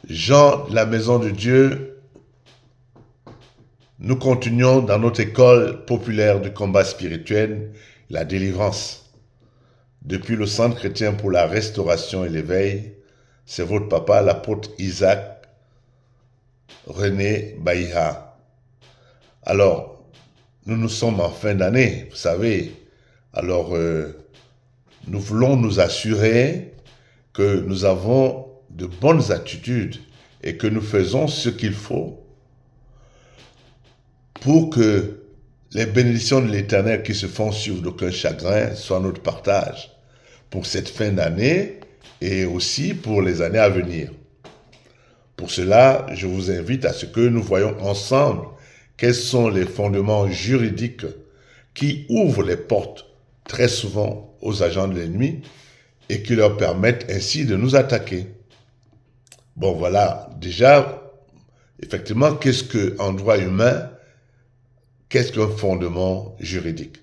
Gens de la maison de Dieu, nous continuons dans notre école populaire du combat spirituel, la délivrance. Depuis le Centre chrétien pour la restauration et l'éveil, c'est votre papa, l'apôtre Isaac René Baïha. Alors, nous sommes en fin d'année, vous savez. Alors, nous voulons nous assurer que nous avons de bonnes attitudes et que nous faisons ce qu'il faut pour que les bénédictions de l'Éternel qui se font suivre d'aucun chagrin soient notre partage pour cette fin d'année et aussi pour les années à venir. Pour cela, je vous invite à ce que nous voyons ensemble quels sont les fondements juridiques qui ouvrent les portes très souvent aux agents de l'ennemi et qui leur permettent ainsi de nous attaquer. Bon, voilà, déjà, effectivement, qu'est-ce qu'en droit humain, qu'est-ce qu'un fondement juridique?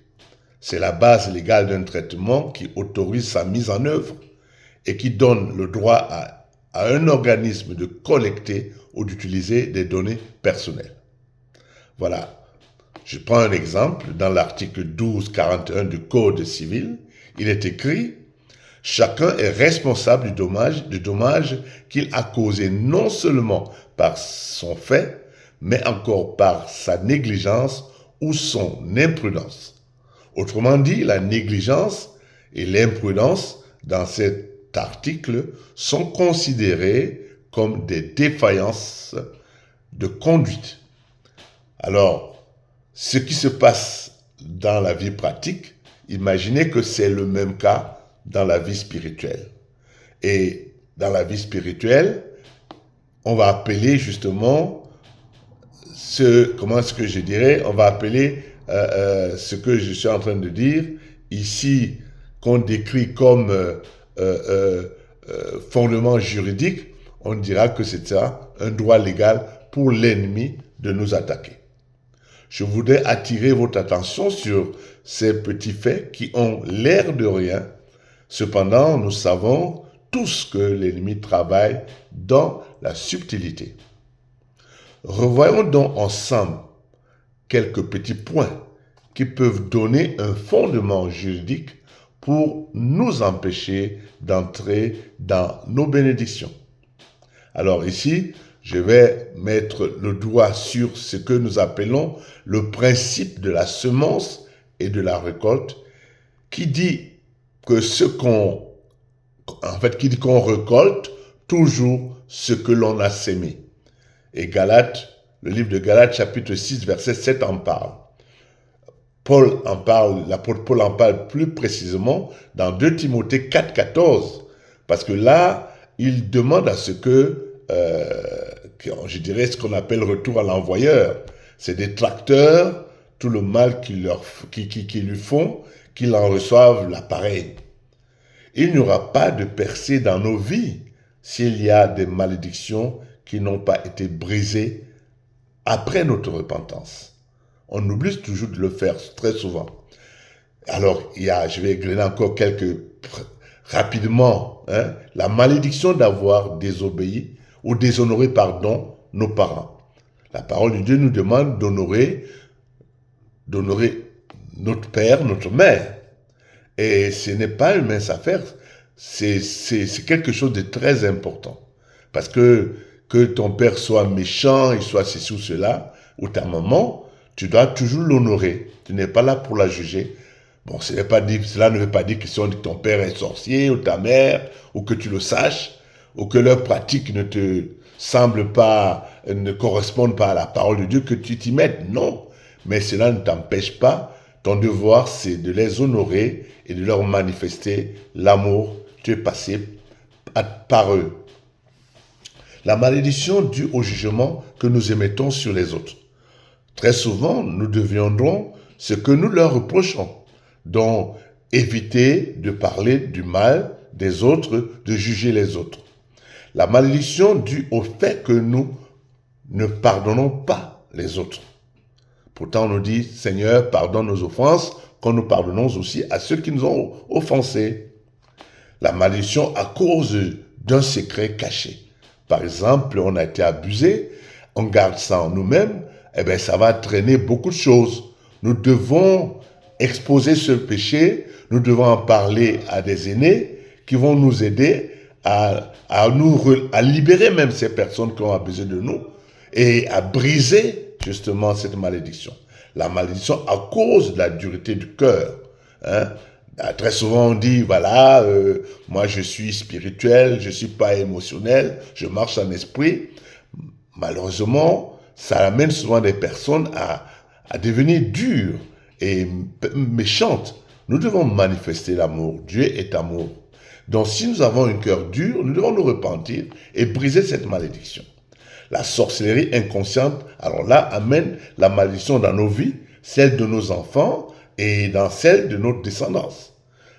C'est la base légale d'un traitement qui autorise sa mise en œuvre et qui donne le droit à un organisme de collecter ou d'utiliser des données personnelles. Voilà, je prends un exemple. Dans l'article 1241 du Code civil, il est écrit « Chacun est responsable du dommage qu'il a causé non seulement par son fait, mais encore par sa négligence ou son imprudence. » Autrement dit, la négligence et l'imprudence dans cet article sont considérées comme des défaillances de conduite. Alors, ce qui se passe dans la vie pratique, imaginez que c'est le même cas dans la vie spirituelle. Et dans la vie spirituelle, on va appeler justement on va appeler ce que je suis en train de dire ici, qu'on décrit comme fondement juridique, on dira que c'est ça, un droit légal pour l'ennemi de nous attaquer. Je voudrais attirer votre attention sur ces petits faits qui ont l'air de rien. Cependant, nous savons tous que l'ennemi travaille dans la subtilité. Revoyons donc ensemble quelques petits points qui peuvent donner un fondement juridique pour nous empêcher d'entrer dans nos bénédictions. Alors ici, je vais mettre le doigt sur ce que nous appelons le principe de la semence et de la récolte, qui dit que qui dit qu'on récolte toujours ce que l'on a sémé. Et Galates, le livre de Galates, chapitre 6, verset 7 en parle. L'apôtre Paul en parle plus précisément dans 2 Timothée 4, 14, parce que là, il demande à ce que, je dirais ce qu'on appelle retour à l'envoyeur. C'est des tracteurs, tout le mal qu'ils lui font, qu'ils en reçoivent l'appareil. Il n'y aura pas de percée dans nos vies s'il y a des malédictions qui n'ont pas été brisées après notre repentance. On oublie toujours de le faire très souvent. Alors, je vais égrener encore rapidement, la malédiction d'avoir désobéi ou déshonoré, nos parents. La parole de Dieu nous demande d'honorer notre père, notre mère. Et ce n'est pas une mince affaire, c'est quelque chose de très important. Parce que ton père soit méchant, il soit ceci ou cela, ou ta maman, tu dois toujours l'honorer. Tu n'es pas là pour la juger. Bon, cela ne veut pas dire que ton père est sorcier, ou ta mère, ou que tu le saches, ou que leurs pratiques ne correspondent pas à la parole de Dieu, que tu t'y mettes. Non. Mais cela ne t'empêche pas. Ton devoir, c'est de les honorer et de leur manifester l'amour que tu es passé par eux. La malédiction due au jugement que nous émettons sur les autres. Très souvent, nous deviendrons ce que nous leur reprochons. Donc, éviter de parler du mal des autres, de juger les autres. La malédiction due au fait que nous ne pardonnons pas les autres. Pourtant, on nous dit, Seigneur, pardonne nos offenses, quand nous pardonnons aussi à ceux qui nous ont offensés. La malédiction à cause d'un secret caché. par exemple, on a été abusé, on garde ça en nous-mêmes, eh bien, ça va traîner beaucoup de choses. Nous devons exposer ce péché, nous devons en parler à des aînés qui vont nous aider à libérer même ces personnes qui ont abusé de nous et à briser justement cette malédiction. La malédiction à cause de la dureté du cœur. Hein? Très souvent on dit, voilà, moi je suis spirituel, je ne suis pas émotionnel, je marche en esprit. Malheureusement, ça amène souvent des personnes à devenir dures et méchantes. Nous devons manifester l'amour. Dieu est amour. Donc si nous avons un cœur dur, nous devons nous repentir et briser cette malédiction. La sorcellerie inconsciente, alors là, amène la malédiction dans nos vies, celle de nos enfants et dans celle de notre descendance.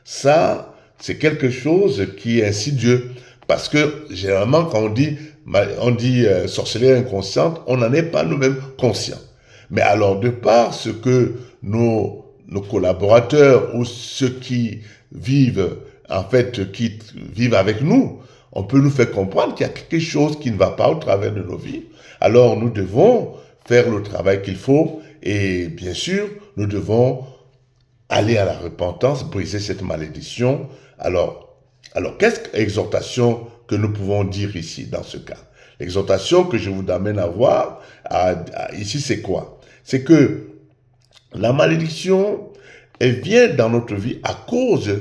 Ça, c'est quelque chose qui est insidieux. Parce que généralement, quand on dit sorcellerie inconsciente, on n'en est pas nous-mêmes conscients. Mais alors, de par ce que nos collaborateurs ou ceux qui vivent, en fait, qui vivent avec nous, on peut nous faire comprendre qu'il y a quelque chose qui ne va pas au travers de nos vies. Alors, nous devons faire le travail qu'il faut et bien sûr, nous devons aller à la repentance, briser cette malédiction. Alors qu'est-ce que l'exhortation que nous pouvons dire ici, dans ce cas? L'exhortation que je vous amène à voir ici, c'est quoi? C'est que la malédiction, elle vient dans notre vie à cause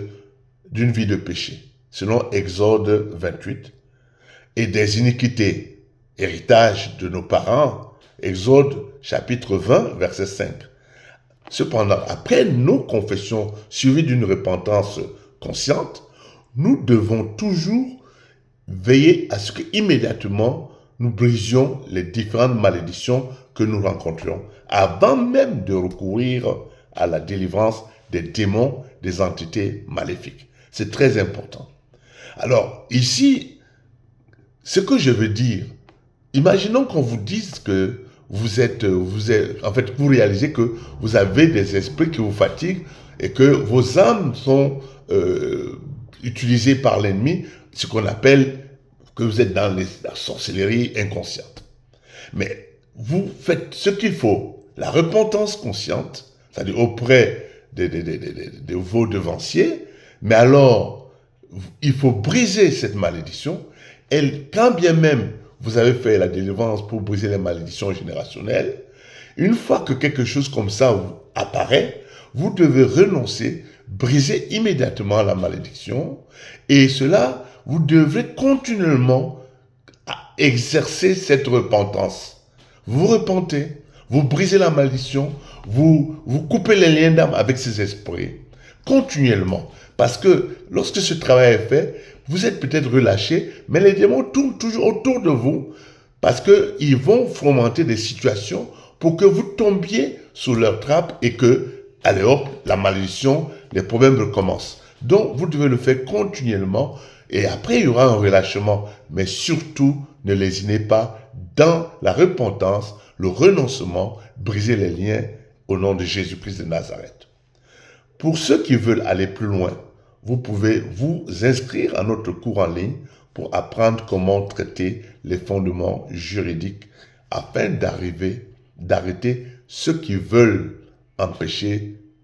d'une vie de péché, selon Exode 28, et des iniquités, héritage de nos parents, Exode chapitre 20, verset 5. Cependant, après nos confessions suivies d'une repentance consciente, nous devons toujours veiller à ce qu'immédiatement nous brisions les différentes malédictions que nous rencontrions, avant même de recourir à la délivrance des démons, des entités maléfiques. C'est très important. Alors, ici, ce que je veux dire, imaginons qu'on vous dise que en fait, vous réalisez que vous avez des esprits qui vous fatiguent et que vos âmes sont utilisées par l'ennemi, ce qu'on appelle que vous êtes dans la sorcellerie inconsciente. Mais vous faites ce qu'il faut, la repentance consciente, c'est-à-dire auprès de vos devanciers, mais alors, il faut briser cette malédiction, et quand bien même vous avez fait la délivrance pour briser les malédictions générationnelles, une fois que quelque chose comme ça apparaît, vous devez renoncer, briser immédiatement la malédiction, et cela, vous devez continuellement exercer cette repentance. Vous repentez, vous brisez la malédiction, vous coupez les liens d'âme avec ces esprits, continuellement. Parce que lorsque ce travail est fait, vous êtes peut-être relâché, mais les démons tournent toujours autour de vous parce qu'ils vont fomenter des situations pour que vous tombiez sous leur trappe et que, allez hop, la malédiction, les problèmes recommencent. Donc, vous devez le faire continuellement et après, il y aura un relâchement. Mais surtout, ne lésinez pas dans la repentance, le renoncement, briser les liens au nom de Jésus-Christ de Nazareth. Pour ceux qui veulent aller plus loin, vous pouvez vous inscrire à notre cours en ligne pour apprendre comment traiter les fondements juridiques afin d'arrêter ceux qui veulent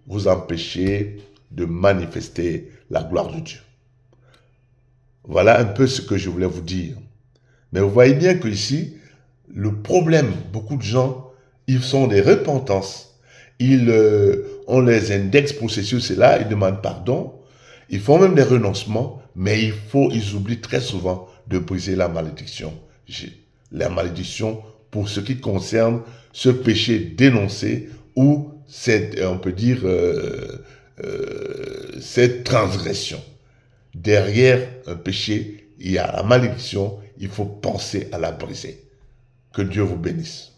vous empêcher de manifester la gloire de Dieu. Voilà un peu ce que je voulais vous dire. Mais vous voyez bien qu'ici, le problème, beaucoup de gens, ils sont des repentances. On les indexe pour ceci ou cela, ils demandent pardon. Ils font même des renoncements, mais ils oublient très souvent de briser la malédiction. La malédiction pour ce qui concerne ce péché dénoncé ou on peut dire, cette transgression. Derrière un péché, il y a la malédiction, il faut penser à la briser. Que Dieu vous bénisse.